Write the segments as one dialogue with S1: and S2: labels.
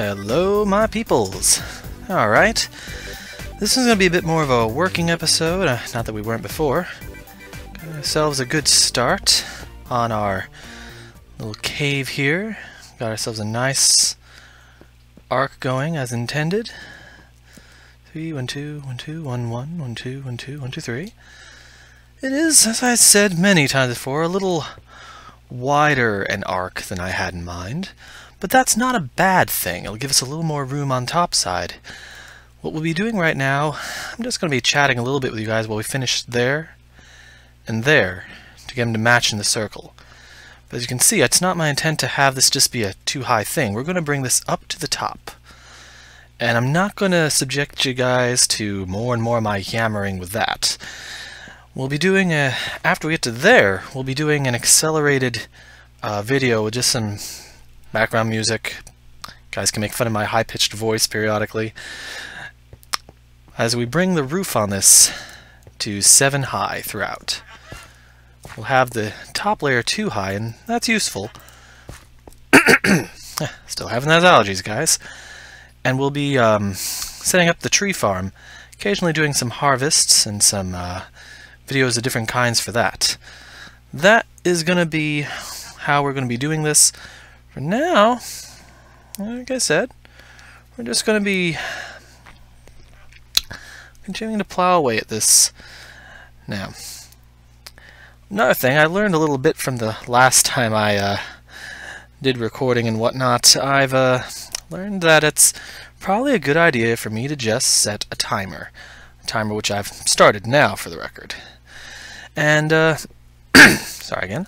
S1: Hello, my peoples. Alright, this is going to be a bit more of a working episode, not that we weren't before. Got ourselves a good start on our little cave here. Got ourselves a nice arc going as intended. 3, 1, 2, 1, 2, 1, 1, 1, 2, 1, 2, 1, 2, 3. It is, as I said many times before, a little wider an arc than I had in mind. But that's not a bad thing. It'll give us a little more room on top side. What we'll be doing right now, I'm just going to be chatting a little bit with you guys while we finish there and there to get them to match in the circle. But as you can see, it's not my intent to have this just be a too high thing. We're going to bring this up to the top. And I'm not going to subject you guys to more and more of my yammering with that. We'll be doing, after we get to there, we'll be doing an accelerated video with just some background music. Guys can make fun of my high-pitched voice periodically. As we bring the roof on this to 7 high throughout. We'll have the top layer 2 high, and that's useful. Still having those allergies, guys. And we'll be setting up the tree farm, occasionally doing some harvests and some videos of different kinds for that. That is going to be how we're going to be doing this. For now, like I said, we're just going to be continuing to plow away at this. Now, another thing, I learned a little bit from the last time I did recording and whatnot. I've learned that it's probably a good idea for me to just set a timer which I've started now for the record. And, sorry again.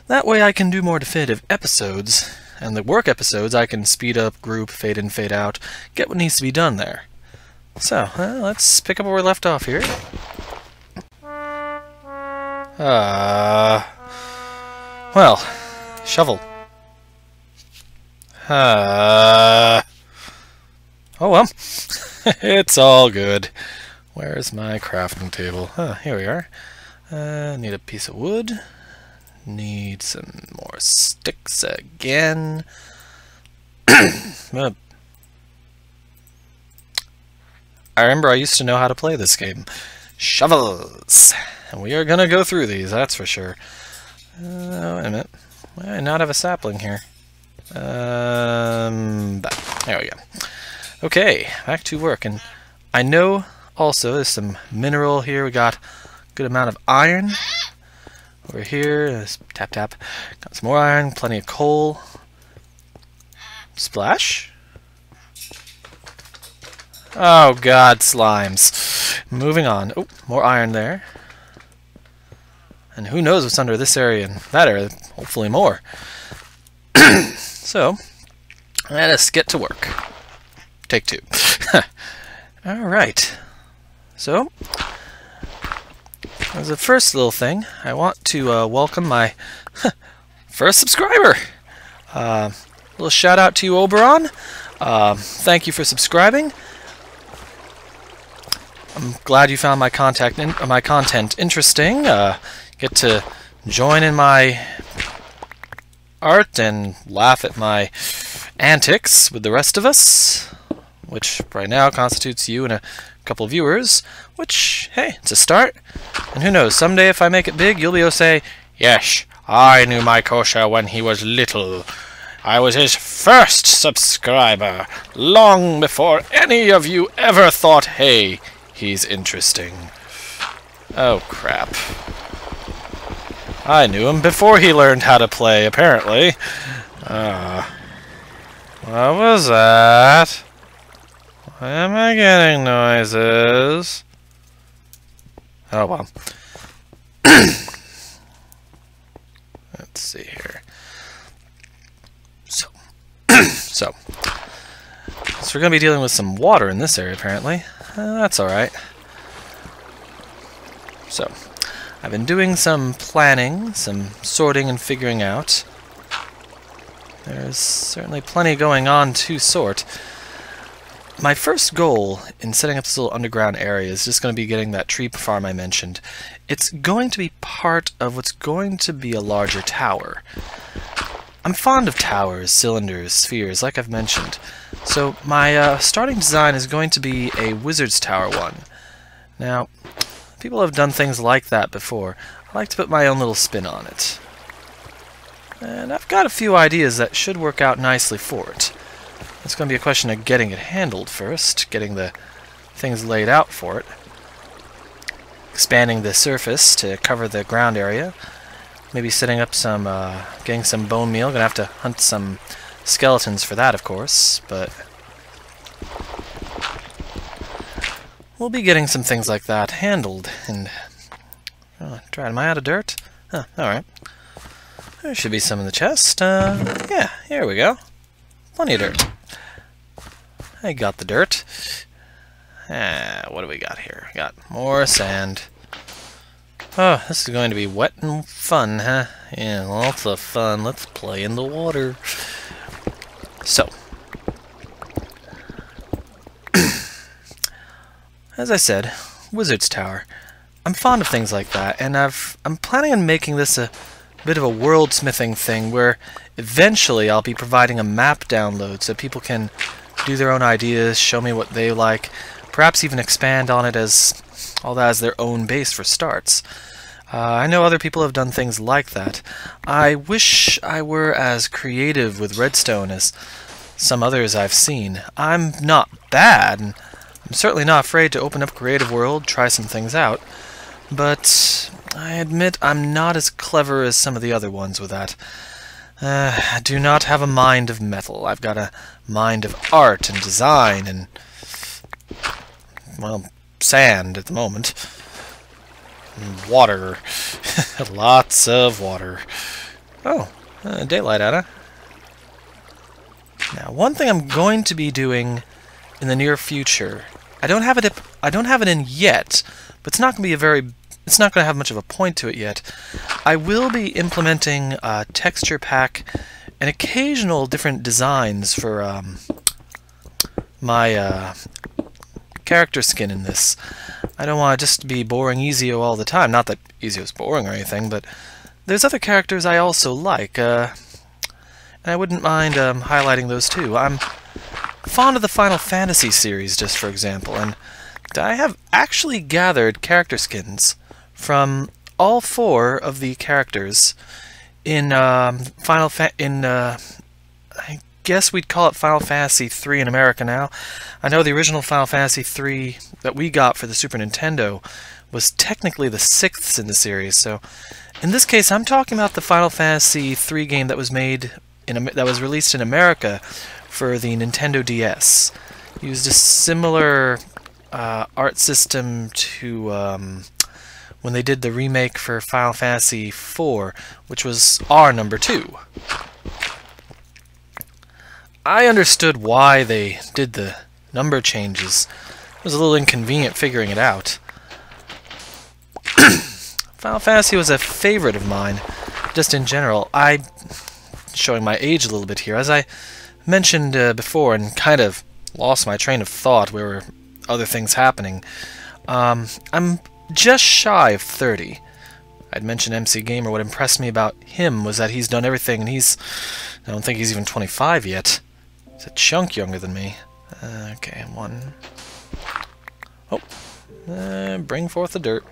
S1: That way I can do more definitive episodes, and the work episodes I can speed up, group, fade in, fade out, get what needs to be done there. So, let's pick up where we left off here. Well, shovel. Oh well, it's all good. Where's my crafting table? Here we are. Need a piece of wood. Need some more sticks again. I remember I used to know how to play this game. Shovels! And we are gonna go through these, that's for sure. Wait a minute. Why do I not have a sapling here? There we go. Okay, back to work. And I know also there's some mineral here. We got a good amount of iron. Over here, tap tap. Got some more iron, plenty of coal. Splash. Oh god, slimes. Moving on. Oh, more iron there. And who knows what's under this area and that area. Hopefully more. So, let us get to work. Take 2. Alright. So, as a first little thing, I want to welcome my first subscriber. Little shout out to you, Oberon. Thank you for subscribing. I'm glad you found my content interesting. Get to join in my art and laugh at my antics with the rest of us, which right now constitutes you and a couple of viewers, which, hey, it's a start. And who knows, someday if I make it big, you'll be able to say, yes, I knew Mycosa when he was little. I was his first subscriber, long before any of you ever thought, hey, he's interesting. Oh, crap. I knew him before he learned how to play, apparently. What was that? Why am I getting noises? Oh, well. Let's see here. So we're going to be dealing with some water in this area, apparently. That's alright. So, I've been doing some planning, some sorting and figuring out. There's certainly plenty going on to sort. My first goal in setting up this little underground area is just going to be getting that tree farm I mentioned. It's going to be part of what's going to be a larger tower. I'm fond of towers, cylinders, spheres, like I've mentioned. So my starting design is going to be a wizard's tower one. Now, people have done things like that before. I like to put my own little spin on it. And I've got a few ideas that should work out nicely for it. It's going to be a question of getting it handled first, getting the things laid out for it. Expanding the surface to cover the ground area. Maybe setting up some, getting some bone meal. Gonna have to hunt some skeletons for that, of course, but we'll be getting some things like that handled. And am I out of dirt? Huh, alright. There should be some in the chest. Yeah, here we go. Plenty of dirt. I got the dirt. What do we got here? We got more sand. Oh, this is going to be wet and fun, huh? Yeah, lots of fun. Let's play in the water. So, as I said, Wizard's Tower. I'm fond of things like that, and I'm planning on making this a bit of a world-smithing thing where eventually I'll be providing a map download so people can do their own ideas, show me what they like, perhaps even expand on it as all that as their own base for starts. I know other people have done things like that. I wish I were as creative with Redstone as some others I've seen. I'm not bad, and I'm certainly not afraid to open up Creative World, try some things out, but I admit I'm not as clever as some of the other ones with that. I do not have a mind of metal. I've got a mind of art and design and, well, sand at the moment. And water. Lots of water. Oh, daylight out, huh? Now, one thing I'm going to be doing in the near future, I don't have it in yet, but it's not going to be it's not going to have much of a point to it yet. I will be implementing a texture pack and occasional different designs for my character skin in this. I don't want to just be boring Ezio all the time. Not that Ezio's boring or anything, but there's other characters I also like, and I wouldn't mind highlighting those too. I'm fond of the Final Fantasy series, just for example, and I have actually gathered character skins from all 4 of the characters in I guess we'd call it Final Fantasy 3 in America now. I know the original Final Fantasy 3 that we got for the Super Nintendo was technically the 6th in the series, so in this case I'm talking about the Final Fantasy 3 game that was released in America for the Nintendo DS. Used a similar art system to when they did the remake for Final Fantasy 4, which was R number 2. I understood why they did the number changes. It was a little inconvenient figuring it out. Final Fantasy was a favorite of mine, just in general. I'm showing my age a little bit here. As I mentioned before and kind of lost my train of thought where were other things happening, I'm just shy of 30. I'd mentioned MC Gamer. What impressed me about him was that he's done everything, and I don't think he's even 25 yet. He's a chunk younger than me. Okay, one. Oh, bring forth the dirt.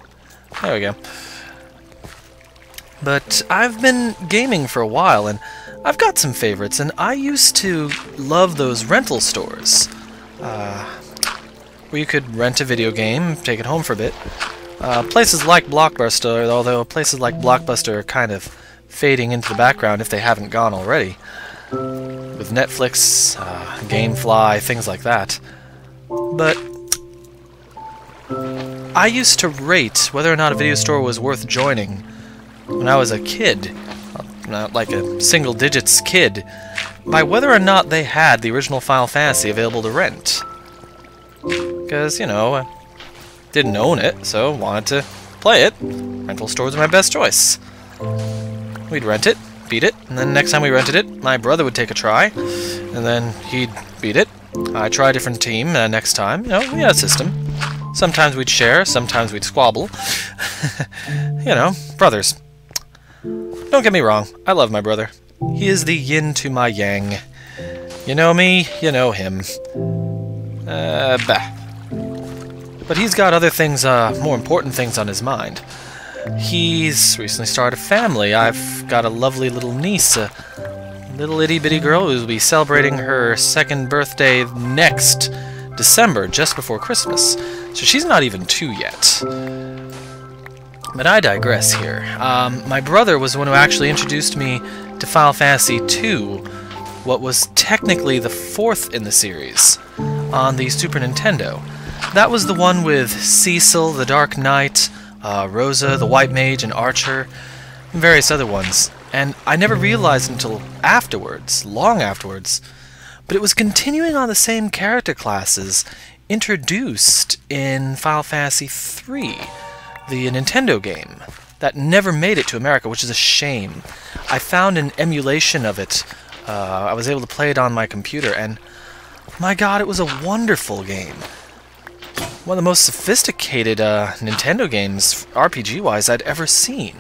S1: There we go. But I've been gaming for a while, and I've got some favorites, and I used to love those rental stores. Where you could rent a video game, take it home for a bit. Places like Blockbuster, although places like Blockbuster are kind of fading into the background if they haven't gone already. With Netflix, Gamefly, things like that. But I used to rate whether or not a video store was worth joining when I was a kid, not like a single digits kid, by whether or not they had the original Final Fantasy available to rent. Because, you know, I didn't own it, so wanted to play it. Rental stores were my best choice. We'd rent it, beat it, and then next time we rented it, my brother would take a try, and then he'd beat it. I'd try a different team next time. You know, we had a system. Sometimes we'd share, sometimes we'd squabble. You know, brothers. Don't get me wrong, I love my brother. He is the yin to my yang. You know me, you know him. Bah. But he's got other things, more important things on his mind. He's recently started a family. I've got a lovely little niece, a little itty-bitty girl who will be celebrating her 2nd birthday next December, just before Christmas. So she's not even 2 yet. But I digress here. My brother was the one who actually introduced me to Final Fantasy II, what was technically the 4th in the series, on the Super Nintendo. That was the one with Cecil, the Dark Knight, Rosa, the White Mage, and Archer, and various other ones. And I never realized until afterwards, long afterwards, but it was continuing on the same character classes introduced in Final Fantasy III, the Nintendo game, that never made it to America, which is a shame. I found an emulation of it. I was able to play it on my computer, and my god, it was a wonderful game. One of the most sophisticated Nintendo games, RPG-wise, I'd ever seen.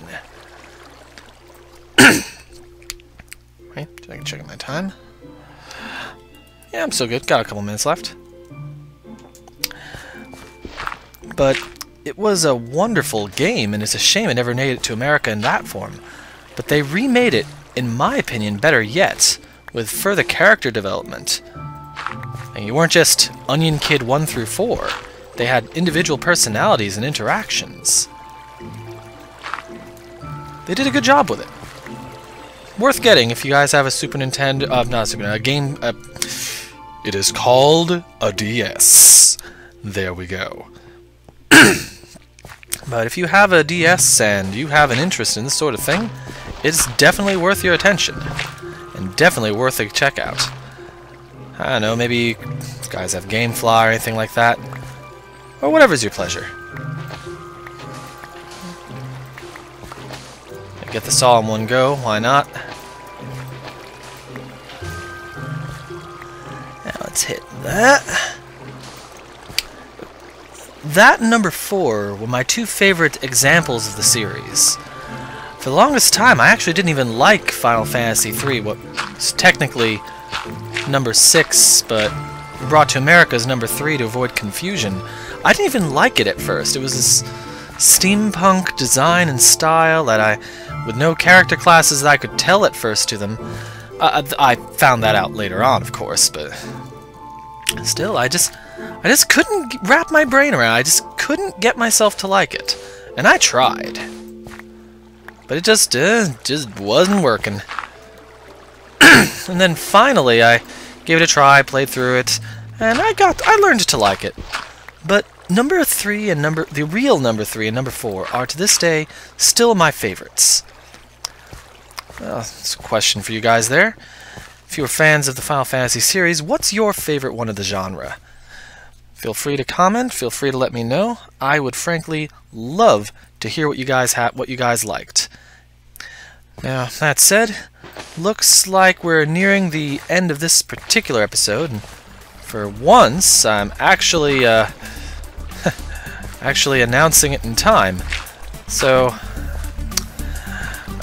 S1: Right, I can check my time. Yeah, I'm still good. Got a couple minutes left. But it was a wonderful game, and it's a shame it never made it to America in that form. But they remade it, in my opinion, better yet, with further character development. And you weren't just Onion Kid 1 through 4. They had individual personalities and interactions. They did a good job with it. Worth getting if you guys have a Super Nintendo, not a Super Nintendo, a game, it is called a DS. There we go. But if you have a DS and you have an interest in this sort of thing, it's definitely worth your attention. And definitely worth a checkout. I don't know, maybe you guys have GameFly or anything like that. Or whatever's your pleasure. Get this all in one go, why not? Now let's hit that. That and number 4 were my 2 favorite examples of the series. For the longest time, I actually didn't even like Final Fantasy III, what was technically number 6, but brought to America as number 3 to avoid confusion. I didn't even like it at first. It was this steampunk design and style that with no character classes that I could tell at first to them. I found that out later on, of course, but still, I just couldn't wrap my brain around it. I just couldn't get myself to like it. And I tried. But it just wasn't working. And then finally I gave it a try, played through it, and I learned to like it. But number 3 and the real number 3 and number 4 are to this day still my favorites. Well, that's a question for you guys there. If you're fans of the Final Fantasy series, what's your favorite one of the genre? Feel free to comment, feel free to let me know. I would frankly love to hear what you guys liked. Now, that said, looks like we're nearing the end of this particular episode, and for once, I'm actually announcing it in time. So,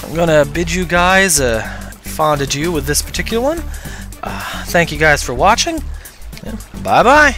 S1: I'm gonna bid you guys a fond adieu with this particular one. Thank you guys for watching. Bye-bye.